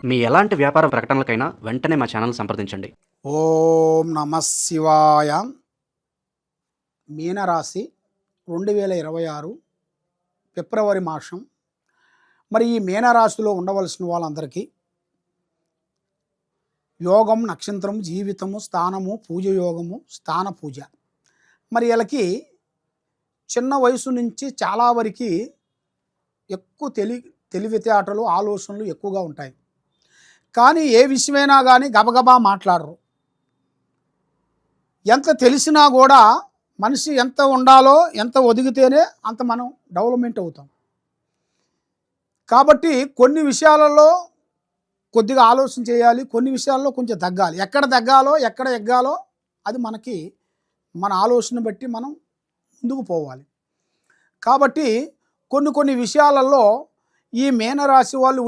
మీ ఎలాంటి వ్యాపార ప్రకటనలకైనా వెంటనే మా ఛానల్ సంప్రదించండి. ఓం నమ శివాయ. మీనరాశి 2026 ఫిబ్రవరి మాసం. మరి ఈ మీనరాశిలో ఉండవలసిన వాళ్ళందరికీ యోగం, నక్షత్రం, జీవితము, స్థానము, పూజ యోగము, స్థాన పూజ. మరి వీళ్ళకి చిన్న వయసు నుంచి చాలా వరకు ఎక్కువ తెలివితేటలు, ఆలోచనలు ఎక్కువగా ఉంటాయి. కానీ ఏ విషయమైనా కానీ గబగబా మాట్లాడరు. ఎంత తెలిసినా కూడా మనిషి ఎంత ఉండాలో, ఎంత ఒదిగితేనే అంత మనం డెవలప్మెంట్ అవుతాం. కాబట్టి కొన్ని విషయాలలో కొద్దిగా ఆలోచన చేయాలి, కొన్ని విషయాల్లో కొంచెం తగ్గాలి. ఎక్కడ తగ్గాలో, ఎక్కడ ఎగ్గాలో అది మనకి మన ఆలోచన బట్టి మనం ముందుకు పోవాలి. కాబట్టి కొన్ని విషయాలలో ఈ మీనరాశి వాళ్ళు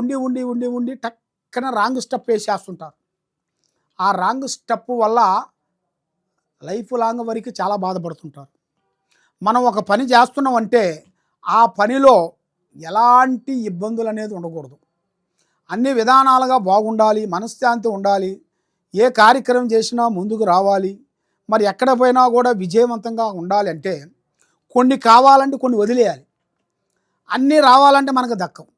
ఉండి టక్కన రాంగ్ స్టెప్ వేసేస్తుంటారు. ఆ రాంగ్ స్టెప్ వల్ల లైఫ్ లాంగ్ వరకు చాలా బాధపడుతుంటారు. మనం ఒక పని చేస్తున్నామంటే ఆ పనిలో ఎలాంటి ఇబ్బందులు అనేది ఉండకూడదు. అన్ని విధానాలుగా బాగుండాలి, మనశ్శాంతి ఉండాలి, ఏ కార్యక్రమం చేసినా ముందుకు రావాలి. మరి ఎక్కడ పోయినా కూడా విజయవంతంగా ఉండాలి అంటే కొన్ని కావాలంటే కొన్ని వదిలేయాలి. అన్నీ రావాలంటే మనకు దక్కవు.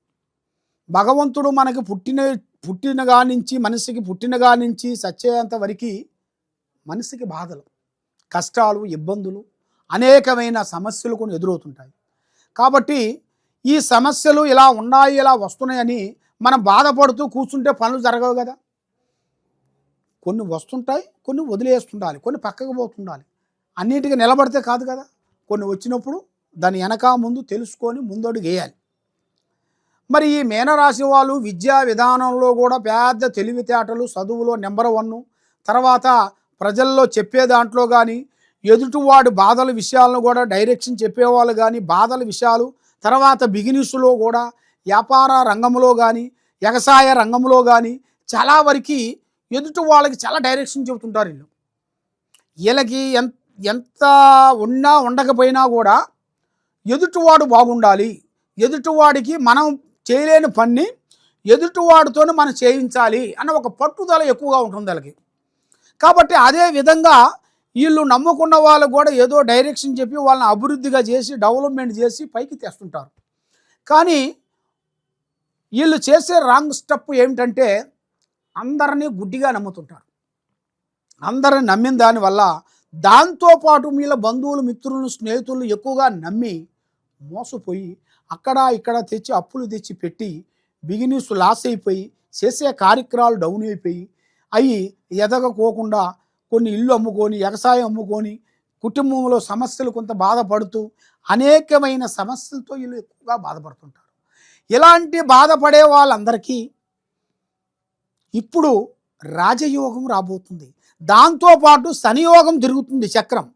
భగవంతుడు మనకి పుట్టినగా నుంచి మనిషికి పుట్టినగా నుంచి చచ్చేంత వరకు మనిషికి బాధలు, కష్టాలు, ఇబ్బందులు, అనేకమైన సమస్యలు కొన్ని ఎదురవుతుంటాయి. కాబట్టి ఈ సమస్యలు ఇలా ఉన్నాయి, ఇలా వస్తున్నాయని మనం బాధపడుతూ కూర్చుంటే పనులు జరగవు కదా. కొన్ని వస్తుంటాయి, కొన్ని వదిలేస్తుండాలి, కొన్ని పక్కకు పోతుండాలి. అన్నిటికీ నిలబడితే కాదు కదా. కొన్ని వచ్చినప్పుడు దాని వెనక ముందు తెలుసుకొని ముందడుగు వేయాలి. మరి ఈ మీనరాశి వాళ్ళు విద్యా విధానంలో కూడా పెద్ద తెలివితేటలు, చదువులో నెంబర్ 1, తర్వాత ప్రజల్లో చెప్పే దాంట్లో కానీ, ఎదుటివాడు బాధల విషయాలను కూడా డైరెక్షన్ చెప్పేవాళ్ళు కానీ, బాధల విషయాలు, తర్వాత బిజినెస్లో కూడా, వ్యాపార రంగంలో కానీ, వ్యవసాయ రంగంలో కానీ చాలా వరకు ఎదుటి వాళ్ళకి చాలా డైరెక్షన్ చెబుతుంటారు. వీళ్ళకి ఎంత ఉన్నా ఉండకపోయినా కూడా ఎదుటివాడు బాగుండాలి, ఎదుటివాడికి మనం చేయలేని పని ఎదుటివాడితోనే మనం చేయించాలి అన్న ఒక పట్టుదల ఎక్కువగా ఉంటుంది వాళ్ళకి. కాబట్టి అదే విధంగా వీళ్ళు నమ్ముకున్న వాళ్ళు కూడా ఏదో డైరెక్షన్ చెప్పి వాళ్ళని అభివృద్ధిగా చేసి డెవలప్మెంట్ చేసి పైకి తెస్తుంటారు. కానీ వీళ్ళు చేసే రాంగ్ స్టెప్ ఏమిటంటే అందరినీ గుడ్డిగా నమ్ముతుంటారు. అందరిని నమ్మిన దానివల్ల దాంతోపాటు వీళ్ళ బంధువులు, మిత్రులను, స్నేహితులను ఎక్కువగా నమ్మి మోసపోయి అక్కడ ఇక్కడ తెచ్చి అప్పులు తెచ్చి పెట్టి బిజినెస్ లాస్ అయిపోయి చేసే కార్యక్రమాలు డౌన్ అయిపోయి అవి ఎదగకోకుండా కొన్ని ఇల్లు అమ్ముకొని, వ్యవసాయం అమ్ముకొని, కుటుంబంలో సమస్యలు కొంత బాధపడుతూ అనేకమైన సమస్యలతో వీళ్ళు ఎక్కువగా బాధపడుతుంటారు. ఇలాంటి బాధపడే వాళ్ళందరికీ ఇప్పుడు రాజయోగం రాబోతుంది. దాంతోపాటు శనియోగం తిరుగుతుంది. చక్రం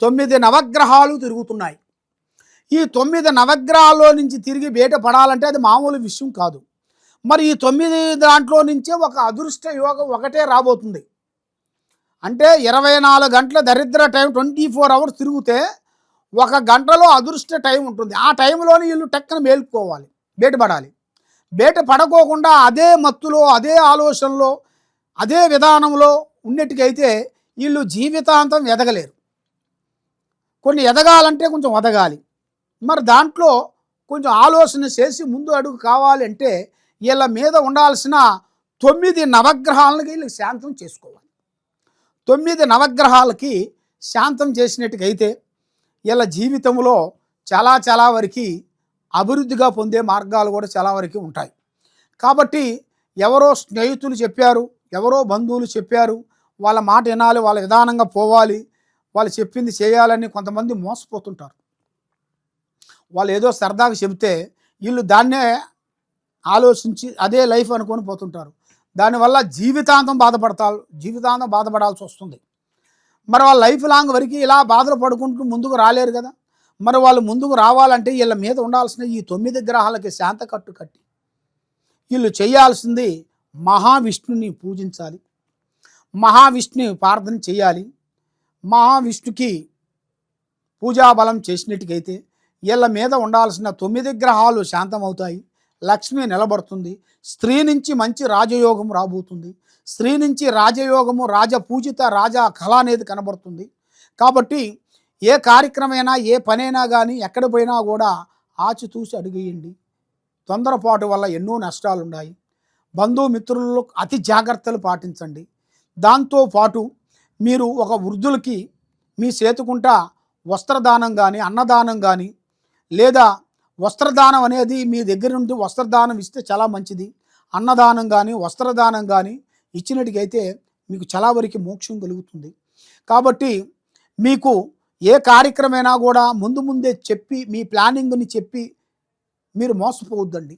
9 నవగ్రహాలు తిరుగుతున్నాయి. ఈ 9 నవగ్రహాల్లో నుంచి తిరిగి బయటపడాలంటే అది మామూలు విషయం కాదు. మరి ఈ 9 దాంట్లో నుంచే ఒక అదృష్ట యోగం ఒకటే రాబోతుంది. అంటే 24 గంటల దరిద్ర టైం, 24 అవర్స్ తిరిగితే 1 గంటలో అదృష్ట టైం ఉంటుంది. ఆ టైంలోనే వీళ్ళు టక్కన మేలుకోవాలి, బయటపడాలి. బయట పడకోకుండా అదే మత్తులో, అదే ఆలోచనలో, అదే విధానంలో ఉన్నట్టుకైతే వీళ్ళు జీవితాంతం ఎదగలేరు. కొన్ని ఎదగాలంటే కొంచెం వదగాలి. మరి దాంట్లో కొంచెం ఆలోచన చేసి ముందు అడుగు కావాలంటే వీళ్ళ మీద ఉండాల్సిన 9 నవగ్రహాలకి వీళ్ళు శాంతం చేసుకోవాలి. 9 నవగ్రహాలకి శాంతం చేసినట్టుకైతే వీళ్ళ జీవితంలో చాలా వరకు అభివృద్ధిగా పొందే మార్గాలు కూడా చాలా వరకు ఉంటాయి. కాబట్టి ఎవరో స్నేహితులు చెప్పారు, ఎవరో బంధువులు చెప్పారు, వాళ్ళ మాట వినాలి, వాళ్ళ విధానంగా పోవాలి, వాళ్ళు చెప్పింది చేయాలని కొంతమంది మోసపోతుంటారు. వాళ్ళు ఏదో సరదాగా చెబితే వీళ్ళు దాన్నే ఆలోచించి అదే లైఫ్ అనుకొని పోతుంటారు. దానివల్ల జీవితాంతం బాధపడాల్సి వస్తుంది. మరి వాళ్ళ లైఫ్ లాంగ్ వరకు ఇలా బాధలు పడుకుంటూ ముందుకు రాలేరు కదా. మరి వాళ్ళు ముందుకు రావాలంటే వీళ్ళ మీద ఉండాల్సిన ఈ 9 గ్రహాలకి శాంత కట్టి వీళ్ళు చేయాల్సింది మహావిష్ణుని పూజించాలి, మహావిష్ణుని ప్రార్థన చేయాలి. మహావిష్ణుకి పూజాబలం చేసినట్టుకైతే వీళ్ళ మీద ఉండాల్సిన 9 గ్రహాలు శాంతమవుతాయి. లక్ష్మి నిలబడుతుంది. స్త్రీ నుంచి మంచి రాజయోగం రాబోతుంది. స్త్రీ నుంచి రాజయోగము, రాజపూజిత, రాజా కళ అనేది కనబడుతుంది. కాబట్టి ఏ కార్యక్రమైనా, ఏ పనైనా కానీ ఎక్కడ పోయినా కూడా ఆచితూచి అడుగేయండి. తొందరపాటు వల్ల ఎన్నో నష్టాలు ఉన్నాయి. బంధుమిత్రుల్లో అతి జాగ్రత్తలు పాటించండి. దాంతోపాటు మీరు ఒక వృద్ధులకి మీ చేతుకుంటా వస్త్రదానం కానీ, అన్నదానం కానీ, లేదా వస్త్రదానం అనేది మీ దగ్గర నుండి వస్త్రదానం ఇస్తే చాలా మంచిది. అన్నదానం కానీ, వస్త్రదానం కానీ ఇచ్చినట్టుగైతే మీకు చాలా వరకు మోక్షం కలుగుతుంది. కాబట్టి మీకు ఏ కార్యక్రమైనా కూడా ముందే చెప్పి, మీ ప్లానింగ్ని చెప్పి మీరు మోసపోవద్దండి.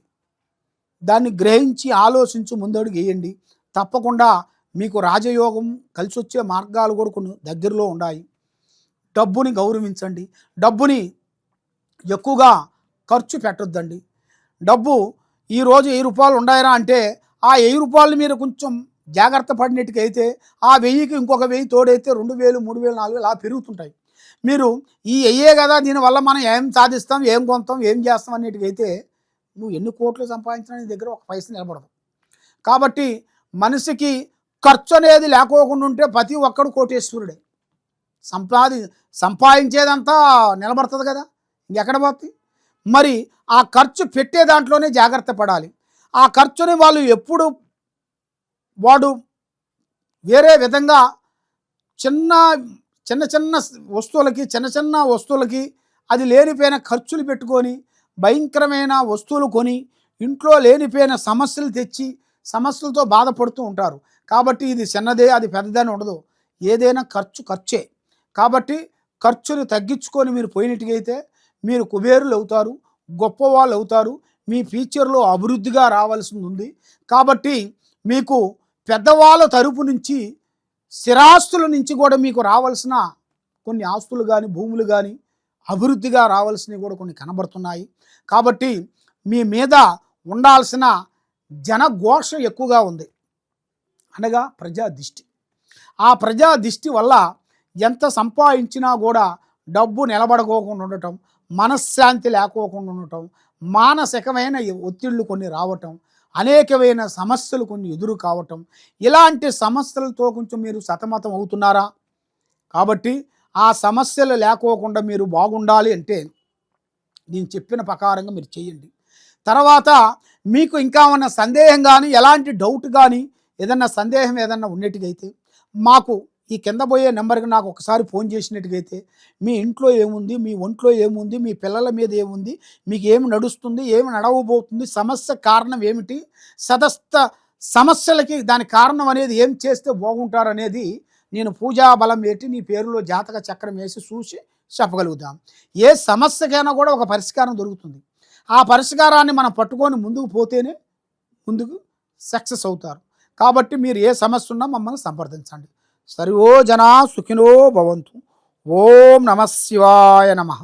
దాన్ని గ్రహించి ఆలోచించి ముందడుగు వేయండి. తప్పకుండా మీకు రాజయోగం కలిసి వచ్చే మార్గాలు కూడా కొన్ని దగ్గరలో ఉన్నాయి. డబ్బుని గౌరవించండి. డబ్బుని ఎక్కువగా ఖర్చు పెట్టొద్దండి. డబ్బు ఈరోజు 1000 రూపాయలు ఉన్నాయరా అంటే ఆ 1000 రూపాయలు మీరు కొంచెం జాగ్రత్త పడినట్టుకైతే ఆ 1000కి ఇంకొక 1000 తోడైతే 2000, 3000, 4000 అలా పెరుగుతుంటాయి. మీరు ఈ అయ్యే కదా, దీనివల్ల మనం ఏం సాధిస్తాం, ఏం కొంటాం, ఏం చేస్తాం అన్నిటికైతే నువ్వు ఎన్ని కోట్లు సంపాదించినా నీ దగ్గర ఒక పైసా నిలబడదు. కాబట్టి మనిషికి ఖర్చు అనేది లేకోకుండా ఉంటే ప్రతి ఒక్కడు కోటేశ్వరుడే. సంపాదించేదంతా నిలబడుతుంది కదా, ఇంకెక్కడ పోతుంది. మరి ఆ ఖర్చు పెట్టే దాంట్లోనే జాగ్రత్త పడాలి. ఆ ఖర్చుని వాడు వేరే విధంగా చిన్న వస్తువులకి అది లేనిపోయిన ఖర్చులు పెట్టుకొని భయంకరమైన వస్తువులు కొని ఇంట్లో లేనిపోయిన సమస్యలు తెచ్చి సమస్యలతో బాధపడుతూ ఉంటారు. కాబట్టి ఇది చిన్నదే, అది పెద్దదని ఉండదు. ఏదైనా ఖర్చే. కాబట్టి ఖర్చును తగ్గించుకొని మీరు పోయినట్టుగైతే మీరు కుబేరులు అవుతారు, గొప్పవాళ్ళు అవుతారు. మీ ఫ్యూచర్లో అభివృద్ధిగా రావాల్సి ఉంది. కాబట్టి మీకు పెద్దవాళ్ళ తరపు నుంచి స్థిరాస్తుల నుంచి కూడా మీకు రావాల్సిన కొన్ని ఆస్తులు కానీ, భూములు కానీ అభివృద్ధిగా రావాల్సినవి కూడా కొన్ని కనబడుతున్నాయి. కాబట్టి మీ మీద ఉండాల్సిన జనఘోష ఎక్కువగా ఉంది, అనగా ప్రజాదిష్టి. ఆ ప్రజాదిష్టి వల్ల ఎంత సంపాదించినా కూడా డబ్బు నిలబడకోకుండా ఉండటం, మనశ్శాంతి లేకోకుండా ఉండటం, మానసికమైన ఒత్తిళ్లు కొన్ని రావటం, అనేకమైన సమస్యలు కొన్ని ఎదురు కావటం, ఇలాంటి సమస్యలతో కొంచెం మీరు సతమతం అవుతున్నారా? కాబట్టి ఆ సమస్యలు లేకోకుండా మీరు బాగుండాలి అంటే నేను చెప్పిన ప్రకారంగా మీరు చేయండి. తర్వాత మీకు ఇంకా ఉన్న సందేహం కానీ, ఎలాంటి డౌట్ కానీ, ఏదన్నా సందేహం ఏదన్నా ఉన్నట్టుగైతే మాకు ఈ కింద పోయే నెంబర్కి నాకు ఒకసారి ఫోన్ చేసినట్టుగైతే మీ ఇంట్లో ఏముంది, మీ ఒంట్లో ఏముంది, మీ పిల్లల మీద ఏముంది, మీకు ఏమి నడుస్తుంది, ఏమి నడవబోతుంది, సమస్య కారణం ఏమిటి, సమస్యలకి దాని కారణం అనేది ఏం చేస్తే బాగుంటారనేది నేను పూజా బలం పెట్టి నీ పేరులో జాతక చక్రం వేసి చూసి చెప్పగలుగుతాం. ఏ సమస్యకైనా కూడా ఒక పరిష్కారం దొరుకుతుంది. ఆ పరిష్కారాన్ని మనం పట్టుకొని ముందుకు పోతేనే ముందుకు సక్సెస్ అవుతారు. కాబట్టి మీరు ఏ సమస్య ఉన్నా మమ్మల్ని సంప్రదించండి. సర్వో జనా సుఖినో భవంతు. ఓం నమః శివాయ నమః.